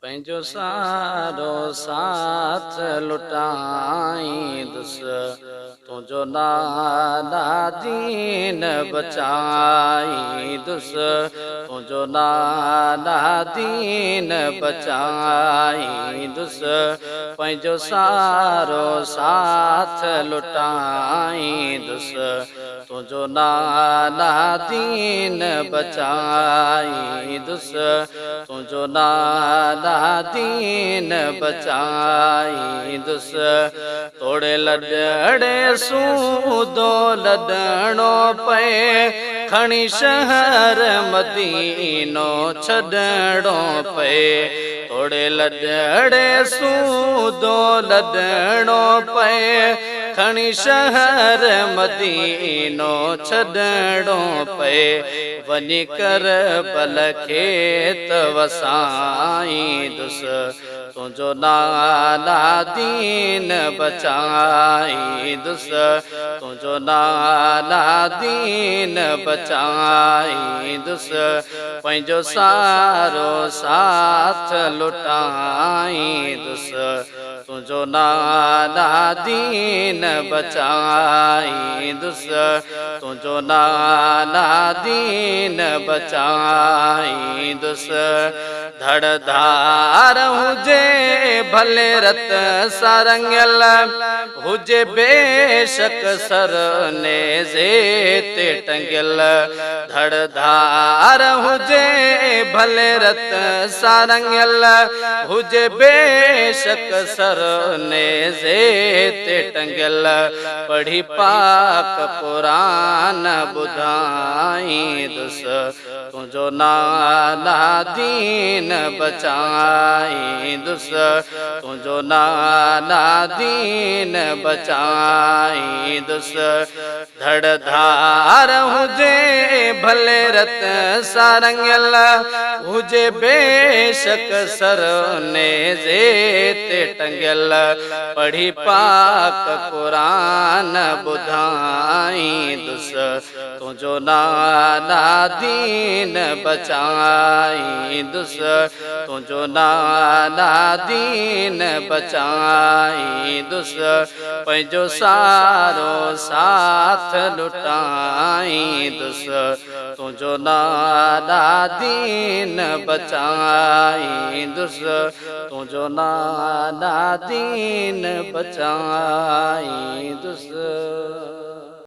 पंहिंजो सारो साथ लुटाईंदुस तुंहिंजो नाला दीन बचाईंदुस तुंहिंजो नाला दीन बचाईंदुस पंहिंजो सारो साथ लुटाईंदुस तुंहिंजो नाला दीन बचाईंदुस तुंहिंजो नाला दीन बचाईंदुस तोड़े लॾड़े सूदो लॾणो पए खणी शहर मदीनो छॾणो पए तोड़े लॾड़े सूदो लॾणो पए खणी शहर मदीनो छॾणो पए वञी कर बल खे त वसाईंदुस तुंहिंजो नाला दीन बचाईंदुस तुंहिंजो नाला दीन बचाईंदुस पंहिंजो सारो साथ लुटाईंदुस तुंहिंजो नाला दीन बचाईंदुस तुंहिंजो नाला दीन बचाईंदुस धड़धार हुजे भले रत सारंगल हुजे बेशक सर नेज़े ते टंगियल धड़धार हुजे भले रत सारंगल हुजे बेशक सर नेज़े ते टंगियल पढ़ी पाक कुरान ॿुधाईंदुस तुंहिंजो नाला दीन बचाईंदुस तुंहिंजो नाला दीन बचाईंदुस धड़धार हुजे भले रत सारंगल हुजे बेशक सर नेज़े ते टंगियल पढ़ी पाक कुरान ॿुधाईंदुस तुंहिंजो नाला दीन बचाईंदुस तुंहिंजो नाला दीन बचाईंदुस पंहिंजो सारो साथ लुटाईंदुस तुंहिंजो नाला दीन बचाईंदुस तुंहिंजो नाला दीन बचाईंदुस।